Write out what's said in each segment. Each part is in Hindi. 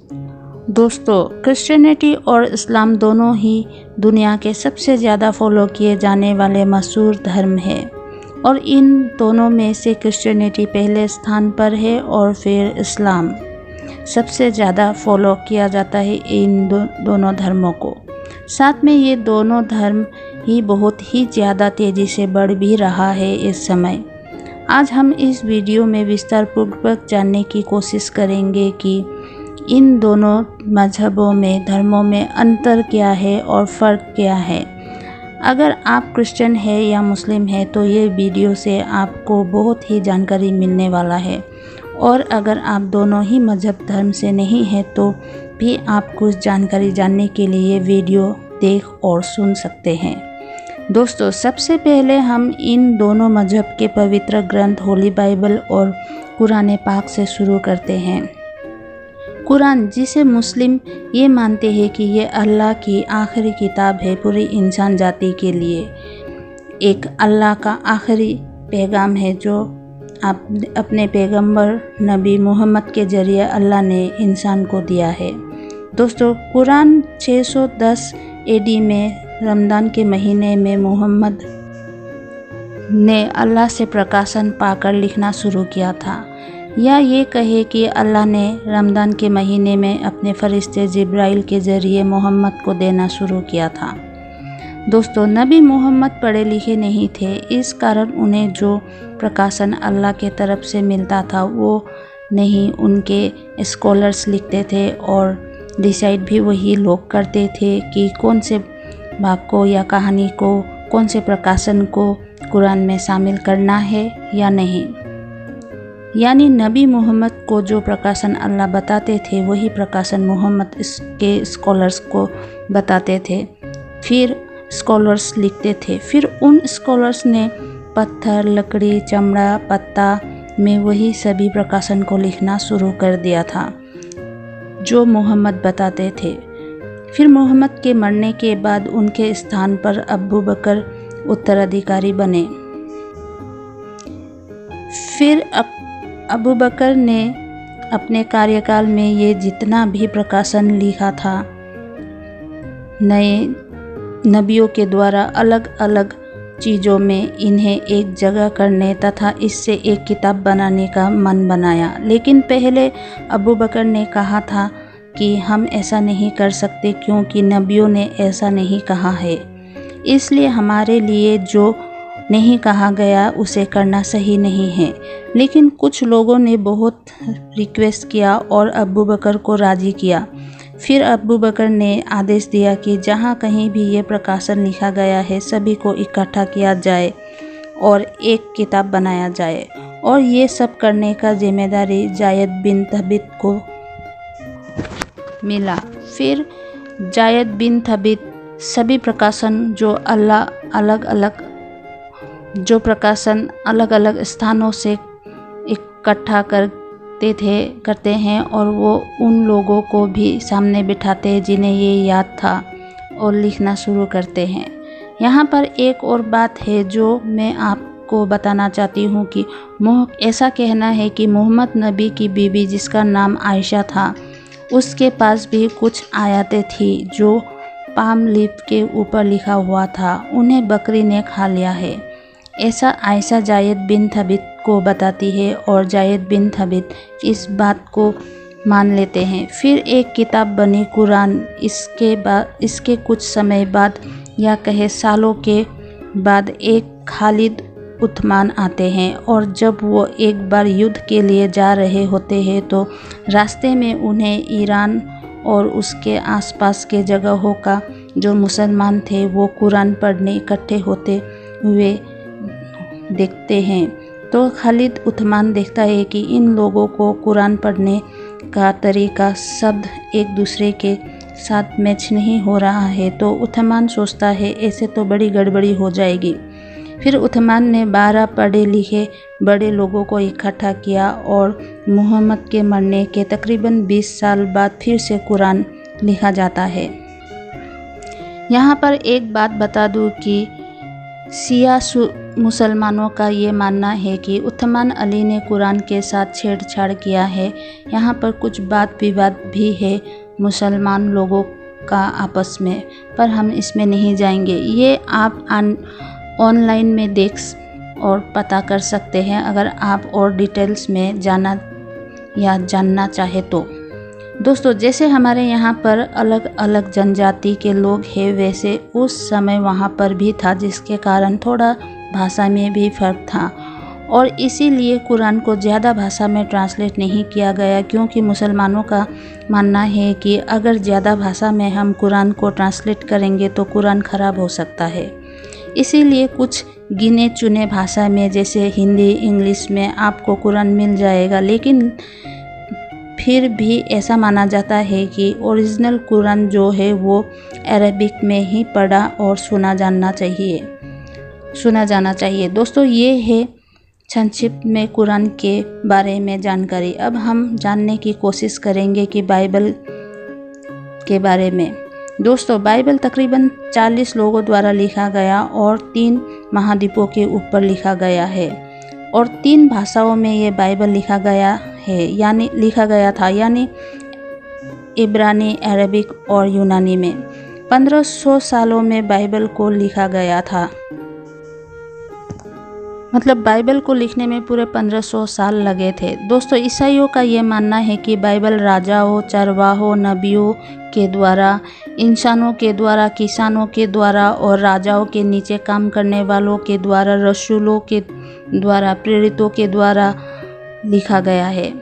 दोस्तों, क्रिश्चियनिटी और इस्लाम दोनों ही दुनिया के सबसे ज़्यादा फॉलो किए जाने वाले मशहूर धर्म है और इन दोनों में से क्रिश्चियनिटी पहले स्थान पर है और फिर इस्लाम सबसे ज़्यादा फॉलो किया जाता है इन दोनों धर्मों को। साथ में ये दोनों धर्म ही बहुत ही ज़्यादा तेज़ी से बढ़ भी रहा है इस समय। आज हम इस वीडियो में विस्तारपूर्वक जानने की कोशिश करेंगे कि इन दोनों मजहबों में धर्मों में अंतर क्या है और फ़र्क क्या है। अगर आप क्रिश्चियन हैं या मुस्लिम हैं तो ये वीडियो से आपको बहुत ही जानकारी मिलने वाला है, और अगर आप दोनों ही मजहब धर्म से नहीं हैं तो भी आप कुछ जानकारी जानने के लिए वीडियो देख और सुन सकते हैं। दोस्तों, सबसे पहले हम इन दोनों मजहब के पवित्र ग्रंथ होली बाइबल और कुरान पाक से शुरू करते हैं। कुरान, जिसे मुस्लिम ये मानते हैं कि ये अल्लाह की आखिरी किताब है पूरी इंसान जाति के लिए, एक अल्लाह का आखिरी पैगाम है जो आप अपने पैगंबर नबी मोहम्मद के ज़रिए अल्लाह ने इंसान को दिया है। दोस्तों, कुरान 610 AD में रमज़ान के महीने में मोहम्मद ने अल्लाह से प्रकाशन पाकर लिखना शुरू किया था, या ये कहे कि अल्लाह ने रमज़ान के महीने में अपने फरिश्ते जिब्राइल के ज़रिए मोहम्मद को देना शुरू किया था। दोस्तों, नबी मोहम्मद पढ़े लिखे नहीं थे, इस कारण उन्हें जो प्रकाशन अल्लाह के तरफ से मिलता था वो नहीं उनके स्कॉलर्स लिखते थे, और डिसाइड भी वही लोग करते थे कि कौन से बाब को या कहानी को, कौन से प्रकाशन को कुरान में शामिल करना है या नहीं। यानी नबी मोहम्मद को जो प्रकाशन अल्लाह बताते थे वही प्रकाशन मोहम्मद के स्कॉलर्स को बताते थे, फिर स्कॉलर्स लिखते थे। फिर उन स्कॉलर्स ने पत्थर, लकड़ी, चमड़ा, पत्ता में वही सभी प्रकाशन को लिखना शुरू कर दिया था जो मोहम्मद बताते थे। फिर मोहम्मद के मरने के बाद उनके स्थान पर अबू बकर उत्तराधिकारी बने। फिर अबू बकर ने अपने कार्यकाल में ये जितना भी प्रकाशन लिखा था नए नबियों के द्वारा अलग अलग चीज़ों में, इन्हें एक जगह करने तथा इससे एक किताब बनाने का मन बनाया। लेकिन पहले अबू बकर ने कहा था कि हम ऐसा नहीं कर सकते क्योंकि नबियों ने ऐसा नहीं कहा है, इसलिए हमारे लिए जो नहीं कहा गया उसे करना सही नहीं है। लेकिन कुछ लोगों ने बहुत रिक्वेस्ट किया और अबू बकर को राज़ी किया। फिर अबू बकर ने आदेश दिया कि जहाँ कहीं भी ये प्रकाशन लिखा गया है सभी को इकट्ठा किया जाए और एक किताब बनाया जाए, और ये सब करने का जिम्मेदारी जायद बिन थबित को मिला। फिर जायद बिन थबित सभी प्रकाशन जो अलग अलग स्थानों से इकट्ठा करते हैं, और वो उन लोगों को भी सामने बिठाते हैं जिन्हें ये याद था और लिखना शुरू करते हैं। यहाँ पर एक और बात है जो मैं आपको बताना चाहती हूँ कि ऐसा कहना है कि मोहम्मद नबी की बीबी जिसका नाम आयशा था, उसके पास भी कुछ आयतें थी जो पाम लीफ के ऊपर लिखा हुआ था, उन्हें बकरी ने खा लिया है। ऐसा आयशा जायद बिन थबित को बताती है और जायद बिन थबित इस बात को मान लेते हैं। फिर एक किताब बनी कुरान। इसके कुछ समय बाद या कहे सालों के बाद एक खालिद उस्मान आते हैं, और जब वो एक बार युद्ध के लिए जा रहे होते हैं तो रास्ते में उन्हें ईरान और उसके आसपास के जगहों का जो मुसलमान थे वो कुरान पढ़ने इकट्ठे होते हुए देखते हैं। तो खालिद उस्मान देखता है कि इन लोगों को कुरान पढ़ने का तरीका शब्द एक दूसरे के साथ मैच नहीं हो रहा है, तो उस्मान सोचता है ऐसे तो बड़ी गड़बड़ी हो जाएगी। फिर उस्मान ने 12 पढ़े लिखे बड़े लोगों को इकट्ठा किया और मोहम्मद के मरने के तकरीबन 20 साल बाद फिर से कुरान लिखा जाता है। यहाँ पर एक बात बता दूँ कि शिया मुसलमानों का ये मानना है कि उस्मान अली ने कुरान के साथ छेड़छाड़ किया है। यहाँ पर कुछ बात विवाद भी है मुसलमान लोगों का आपस में, पर हम इसमें नहीं जाएंगे। ये आप ऑनलाइन में देख और पता कर सकते हैं अगर आप और डिटेल्स में जानना चाहे तो। दोस्तों, जैसे हमारे यहाँ पर अलग अलग जनजाति के लोग हैं, वैसे उस समय वहाँ पर भी था, जिसके कारण थोड़ा भाषा में भी फ़र्क था और इसीलिए कुरान को ज़्यादा भाषा में ट्रांसलेट नहीं किया गया, क्योंकि मुसलमानों का मानना है कि अगर ज़्यादा भाषा में हम कुरान को ट्रांसलेट करेंगे तो कुरान ख़राब हो सकता है। इसीलिए कुछ गिने चुने भाषा में, जैसे हिंदी, इंग्लिश में आपको कुरान मिल जाएगा, लेकिन फिर भी ऐसा माना जाता है कि ओरिजिनल कुरान जो है वो अरबिक में ही पढ़ा और सुना जाना चाहिए। दोस्तों, ये है संक्षिप्त में कुरान के बारे में जानकारी। अब हम जानने की कोशिश करेंगे कि बाइबल के बारे में। दोस्तों, बाइबल तकरीबन 40 लोगों द्वारा लिखा गया और 3 महाद्वीपों के ऊपर लिखा गया है और 3 भाषाओं में ये बाइबल लिखा गया था, यानी इब्रानी, अरबिक और यूनानी में। 1500 सालों में बाइबल को लिखा गया था, मतलब बाइबल को लिखने में पूरे 1500 साल लगे थे। दोस्तों, ईसाइयों का ये मानना है कि बाइबल राजाओं, चरवाहों, नबियों के द्वारा, इंसानों के द्वारा, किसानों के द्वारा और राजाओं के नीचे काम करने वालों के द्वारा, रसूलों के द्वारा, प्रेरितों के द्वारा लिखा गया है।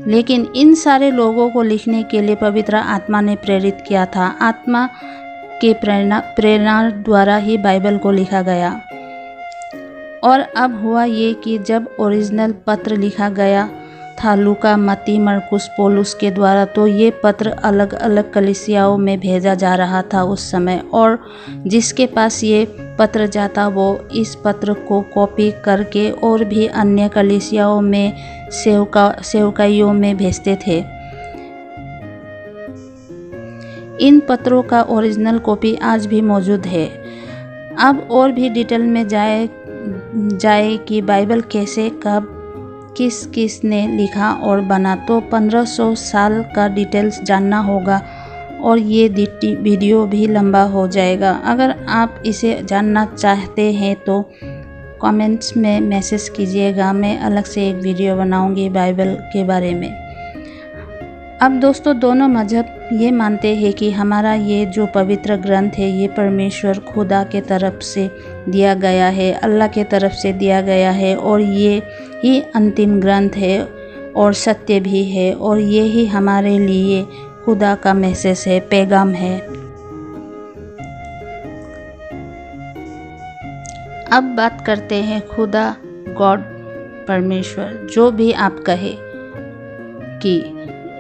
लेकिन इन सारे लोगों को लिखने के लिए पवित्र आत्मा ने प्रेरित किया था। आत्मा के प्रेरणा द्वारा ही बाइबल को लिखा गया। और अब हुआ ये कि जब ओरिजिनल पत्र लिखा गया था लूका, मत्ती, मरकुस, पौलुस के द्वारा, तो ये पत्र अलग अलग कलीसियाओं में भेजा जा रहा था उस समय, और जिसके पास ये पत्र जाता वो इस पत्र को कॉपी करके और भी अन्य कलीसियाओं में सेवकाइयों में भेजते थे। इन पत्रों का ओरिजिनल कॉपी आज भी मौजूद है। अब और भी डिटेल में जाए कि बाइबल कैसे, कब, किस ने लिखा और बना, तो 1500 साल का डिटेल्स जानना होगा और ये वीडियो भी लंबा हो जाएगा। अगर आप इसे जानना चाहते हैं तो कमेंट्स में मैसेज कीजिएगा, मैं अलग से एक वीडियो बनाऊंगी बाइबल के बारे में। अब दोस्तों, दोनों मजहब ये मानते हैं कि हमारा ये जो पवित्र ग्रंथ है ये परमेश्वर खुदा के तरफ से दिया गया है, अल्लाह के तरफ से दिया गया है और ये ही अंतिम ग्रंथ है और सत्य भी है और ये ही हमारे लिए खुदा का मैसेज है, पैगाम है। अब बात करते हैं खुदा, गॉड, परमेश्वर, जो भी आप कहे। कि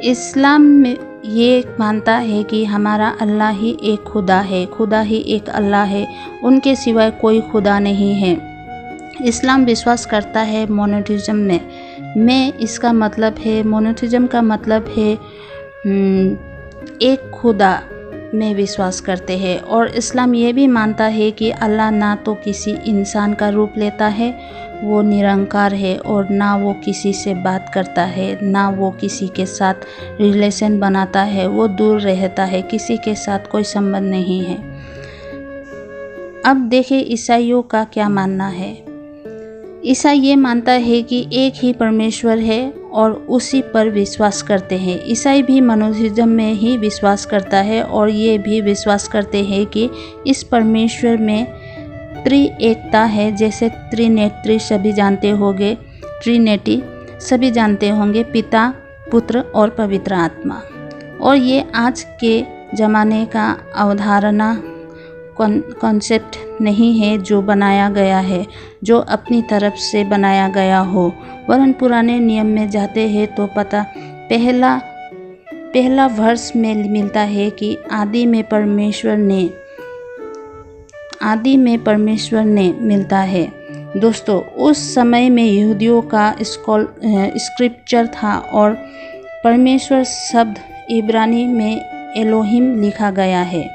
इस्लाम में ये मानता है कि हमारा अल्लाह ही एक खुदा है, खुदा ही एक अल्लाह है, उनके सिवाय कोई खुदा नहीं है। इस्लाम विश्वास करता है मोनोथिज्म में इसका मतलब है, मोनोथिज्म का मतलब है एक खुदा में विश्वास करते हैं। और इस्लाम ये भी मानता है कि अल्लाह ना तो किसी इंसान का रूप लेता है, वो निरंकार है, और ना वो किसी से बात करता है, ना वो किसी के साथ रिलेशन बनाता है, वो दूर रहता है, किसी के साथ कोई संबंध नहीं है। अब देखिए ईसाइयों का क्या मानना है। ईसाई ये मानता है कि एक ही परमेश्वर है और उसी पर विश्वास करते हैं। ईसाई भी मोनोथिज्म में ही विश्वास करता है और ये भी विश्वास करते हैं कि इस परमेश्वर में त्रिएकता है, जैसे त्रिनेत्री सभी जानते होंगे, ट्रिनिटी सभी जानते होंगे, पिता, पुत्र और पवित्र आत्मा। और ये आज के ज़माने का अवधारणा कॉन्सेप्ट नहीं है जो बनाया गया है, जो अपनी तरफ से बनाया गया हो, वरन पुराने नियम में जाते हैं तो पता पहला वर्ष में मिलता है कि आदि में परमेश्वर ने मिलता है। दोस्तों, उस समय में यहूदियों का स्क्रिप्चर था और परमेश्वर शब्द इब्रानी में एलोहिम लिखा गया है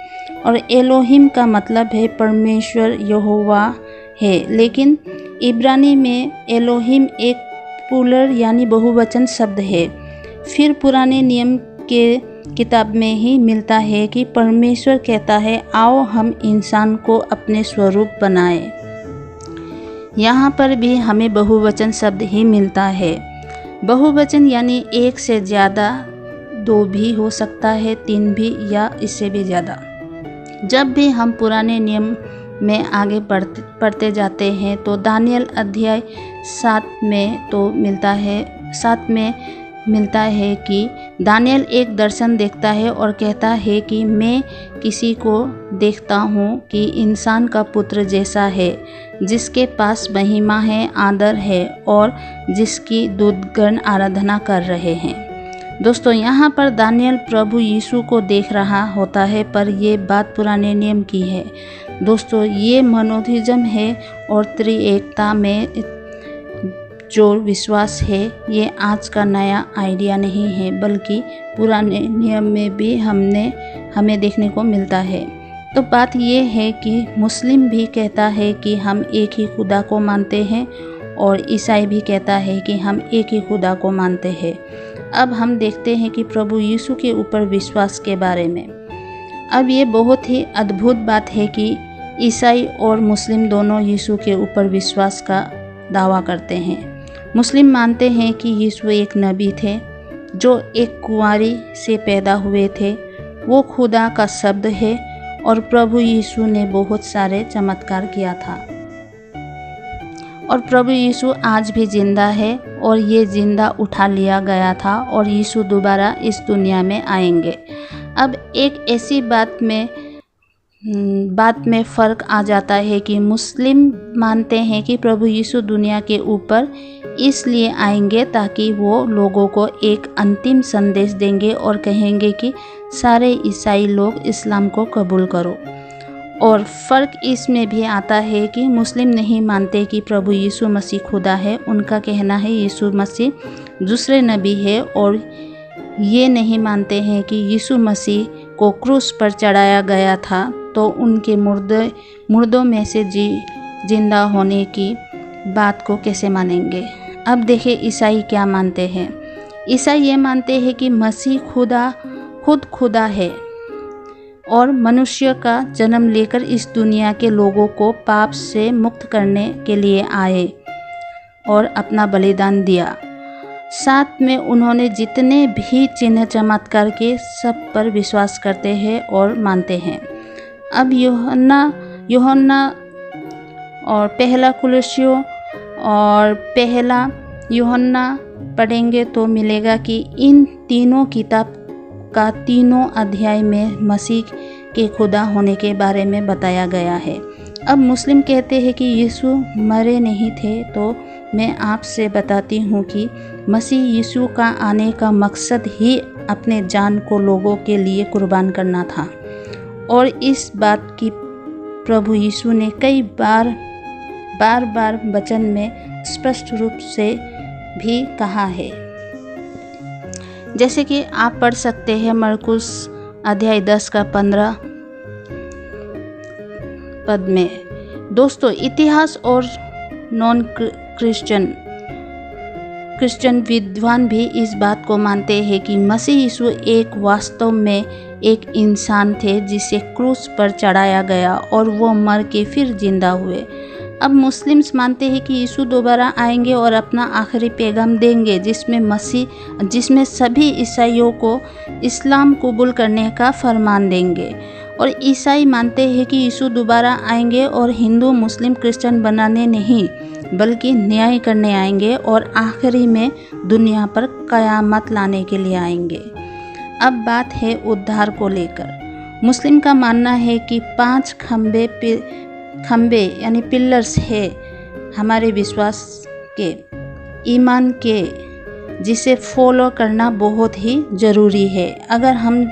और एलोहिम का मतलब है परमेश्वर, यहोवा है, लेकिन इब्रानी में एलोहिम एक प्लूरल यानी बहुवचन शब्द है। फिर पुराने नियम के किताब में ही मिलता है कि परमेश्वर कहता है, आओ हम इंसान को अपने स्वरूप बनाएं। यहाँ पर भी हमें बहुवचन शब्द ही मिलता है। बहुवचन यानी एक से ज़्यादा, 2 भी हो सकता है, 3 भी या इससे भी ज़्यादा। जब भी हम पुराने नियम में आगे पढ़ते जाते हैं तो दानियल अध्याय 7 में मिलता है कि दानियल एक दर्शन देखता है और कहता है कि मैं किसी को देखता हूँ कि इंसान का पुत्र जैसा है, जिसके पास महिमा है, आदर है और जिसकी दूतगण आराधना कर रहे हैं। दोस्तों, यहाँ पर दानियल प्रभु यीशु को देख रहा होता है, पर ये बात पुराने नियम की है। दोस्तों, ये मोनोथिज्म है और त्रिएकता में जो विश्वास है, ये आज का नया आइडिया नहीं है, बल्कि पुराने नियम में भी हमें देखने को मिलता है। तो बात ये है कि मुस्लिम भी कहता है कि हम एक ही खुदा को मानते हैं और ईसाई भी कहता है कि हम एक ही खुदा को मानते हैं। अब हम देखते हैं कि प्रभु यीशु के ऊपर विश्वास के बारे में। अब ये बहुत ही अद्भुत बात है कि ईसाई और मुस्लिम दोनों यीशु के ऊपर विश्वास का दावा करते हैं। मुस्लिम मानते हैं कि यीशु एक नबी थे जो एक कुंवारी से पैदा हुए थे। वो खुदा का शब्द है और प्रभु यीशु ने बहुत सारे चमत्कार किया था। और प्रभु यीशु आज भी जिंदा है और ये जिंदा उठा लिया गया था और यीशु दोबारा इस दुनिया में आएंगे। अब एक ऐसी बात में फ़र्क आ जाता है कि मुस्लिम मानते हैं कि प्रभु यीशु दुनिया के ऊपर इसलिए आएंगे ताकि वो लोगों को एक अंतिम संदेश देंगे और कहेंगे कि सारे ईसाई लोग इस्लाम को कबूल करो। और फ़र्क इसमें भी आता है कि मुस्लिम नहीं मानते कि प्रभु यीशु मसीह खुदा है। उनका कहना है यीशु मसीह दूसरे नबी है और ये नहीं मानते हैं कि यीशु मसीह को क्रूस पर चढ़ाया गया था, तो उनके मुर्दों में से जिंदा होने की बात को कैसे मानेंगे। अब देखिए ईसाई क्या मानते हैं। ईसाई ये मानते हैं कि मसीह खुद खुदा है और मनुष्य का जन्म लेकर इस दुनिया के लोगों को पाप से मुक्त करने के लिए आए और अपना बलिदान दिया। साथ में उन्होंने जितने भी चिन्ह चमत्कार के सब पर विश्वास करते हैं और मानते हैं। अब यूहन्ना और पहला कुलुस्सियों और पहला यूहन्ना पढ़ेंगे तो मिलेगा कि इन तीनों किताब का तीनों अध्याय में मसीह के खुदा होने के बारे में बताया गया है। अब मुस्लिम कहते हैं कि यीशु मरे नहीं थे, तो मैं आपसे बताती हूँ कि मसीह यीशु का आने का मकसद ही अपने जान को लोगों के लिए कुर्बान करना था। और इस बात की प्रभु यीशु ने कई बार वचन में स्पष्ट रूप से भी कहा है। जैसे कि आप पढ़ सकते हैं मरकुस अध्याय 10 का 15 पद में। दोस्तों, इतिहास और नॉन क्रिश्चियन विद्वान भी इस बात को मानते हैं कि मसीह यीशु एक वास्तव में एक इंसान थे जिसे क्रूस पर चढ़ाया गया और वो मर के फिर जिंदा हुए। अब मुस्लिम्स मानते हैं कि यीशु दोबारा आएंगे और अपना आखिरी पैगाम देंगे, जिसमें सभी ईसाइयों को इस्लाम कबूल करने का फरमान देंगे। और ईसाई मानते हैं कि यीशु दोबारा आएंगे और हिंदू मुस्लिम क्रिश्चियन बनाने नहीं बल्कि न्याय करने आएंगे और आखिरी में दुनिया पर कयामत लाने के लिए आएंगे। अब बात है उद्धार को लेकर। मुस्लिम का मानना है कि 5 खंबे यानी पिलर्स है हमारे विश्वास के, ईमान के, जिसे फॉलो करना बहुत ही ज़रूरी है अगर हम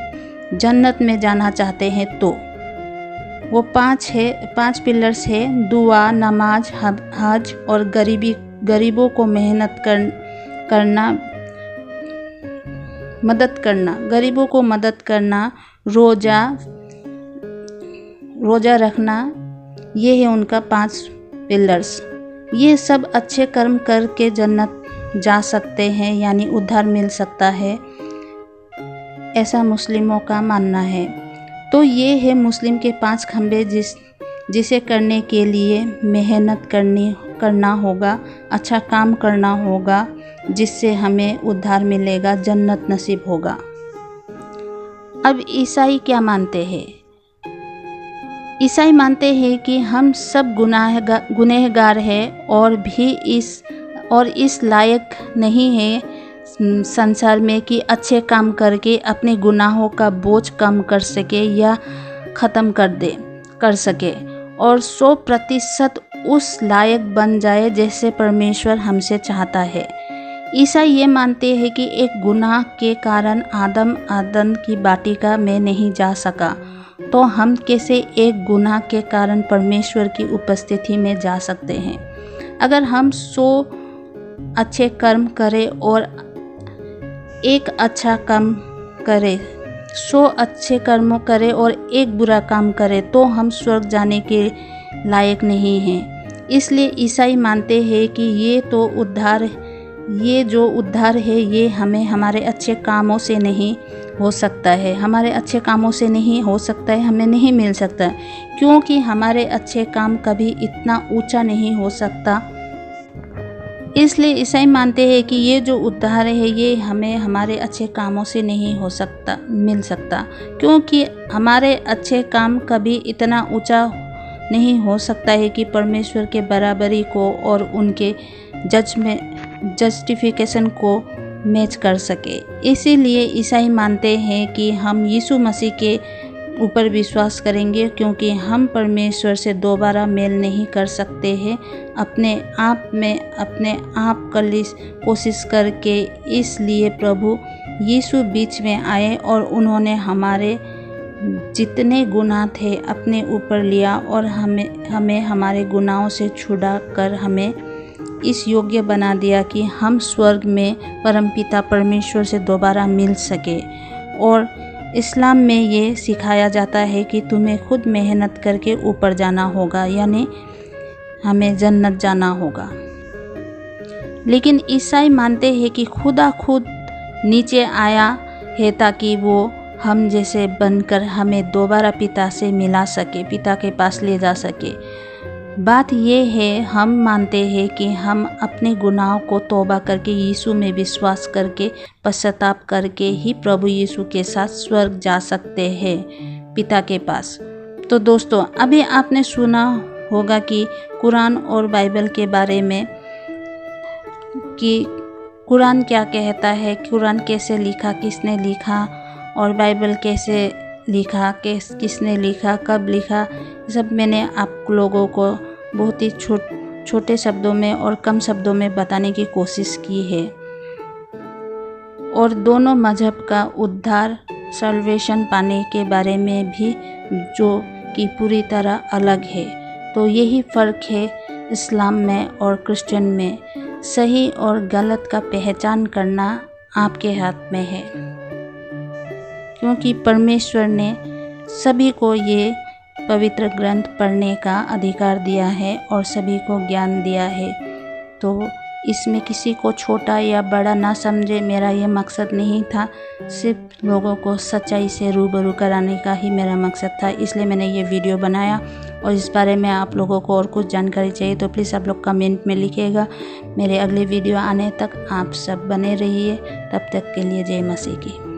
जन्नत में जाना चाहते हैं। तो वो 5 पिलर्स है: दुआ, नमाज, हज और गरीबों को गरीबों को मदद करना, रोज़ा रखना। ये है उनका 5 पिलर्स। ये सब अच्छे कर्म करके जन्नत जा सकते हैं, यानी उद्धार मिल सकता है, ऐसा मुस्लिमों का मानना है। तो ये है मुस्लिम के 5 खंबे जिसे करने के लिए मेहनत करना होगा, अच्छा काम करना होगा, जिससे हमें उद्धार मिलेगा, जन्नत नसीब होगा। अब ईसाई क्या मानते हैं? ईसाई मानते हैं कि हम सब गुनहगार हैं और इस लायक नहीं है संसार में कि अच्छे काम करके अपने गुनाहों का बोझ कम कर सके या ख़त्म कर सके और 100% उस लायक बन जाए जैसे परमेश्वर हमसे चाहता है। ईसाई ये मानते हैं कि एक गुनाह के कारण आदम की वाटिका में नहीं जा सका, तो हम कैसे एक गुनाह के कारण परमेश्वर की उपस्थिति में जा सकते हैं। अगर हम 100 अच्छे कर्म करें और एक अच्छा काम करें, 100 अच्छे कर्मों करें और एक बुरा काम करें, तो हम स्वर्ग जाने के लायक नहीं हैं। इसलिए ईसाई मानते हैं कि ये जो उद्धार है ये हमें हमारे अच्छे कामों से नहीं हो सकता है, हमारे अच्छे कामों से नहीं हो सकता है, हमें नहीं मिल सकता है, क्योंकि हमारे अच्छे काम कभी इतना ऊंचा नहीं हो सकता। इसलिए ईसाई मानते हैं कि ये जो उद्धार है ये हमें हमारे अच्छे कामों से नहीं मिल सकता, क्योंकि हमारे अच्छे काम कभी इतना ऊंचा नहीं हो सकता है कि परमेश्वर के बराबरी को और उनके जस्टिफिकेशन को मैच कर सके। इसीलिए ईसाई मानते हैं कि हम यीशु मसीह के ऊपर विश्वास करेंगे, क्योंकि हम परमेश्वर से दोबारा मेल नहीं कर सकते हैं अपने आप कोशिश करके। इसलिए प्रभु यीशु बीच में आए और उन्होंने हमारे जितने गुनाह थे अपने ऊपर लिया और हमें हमारे गुनाहों से छुड़ा कर हमें इस योग्य बना दिया कि हम स्वर्ग में परमपिता परमेश्वर से दोबारा मिल सके। और इस्लाम में ये सिखाया जाता है कि तुम्हें खुद मेहनत करके ऊपर जाना होगा, यानी हमें जन्नत जाना होगा। लेकिन ईसाई मानते हैं कि खुदा खुद नीचे आया है ताकि वो हम जैसे बनकर हमें दोबारा पिता से मिला सके, पिता के पास ले जा सके। बात ये है, हम मानते हैं कि हम अपने गुनाहों को तौबा करके यीशु में विश्वास करके पश्चाताप करके ही प्रभु यीशु के साथ स्वर्ग जा सकते हैं, पिता के पास। तो दोस्तों, अभी आपने सुना होगा कि कुरान और बाइबल के बारे में कि कुरान क्या कहता है, कुरान कैसे लिखा, किसने लिखा, और बाइबल कैसे लिखा, किसने लिखा, कब लिखा। सब मैंने आप लोगों को बहुत ही छोटे शब्दों में और कम शब्दों में बताने की कोशिश की है। और दोनों मजहब का उद्धार सल्वेशन पाने के बारे में भी जो कि पूरी तरह अलग है। तो यही फ़र्क है इस्लाम में और क्रिश्चियन में। सही और गलत का पहचान करना आपके हाथ में है, क्योंकि परमेश्वर ने सभी को ये पवित्र ग्रंथ पढ़ने का अधिकार दिया है और सभी को ज्ञान दिया है। तो इसमें किसी को छोटा या बड़ा ना समझे, मेरा ये मकसद नहीं था। सिर्फ लोगों को सच्चाई से रूबरू कराने का ही मेरा मकसद था, इसलिए मैंने ये वीडियो बनाया। और इस बारे में आप लोगों को और कुछ जानकारी चाहिए तो प्लीज़ आप लोग कमेंट में लिखिएगा। मेरे अगले वीडियो आने तक आप सब बने रहिए। तब तक के लिए जय मसीह की।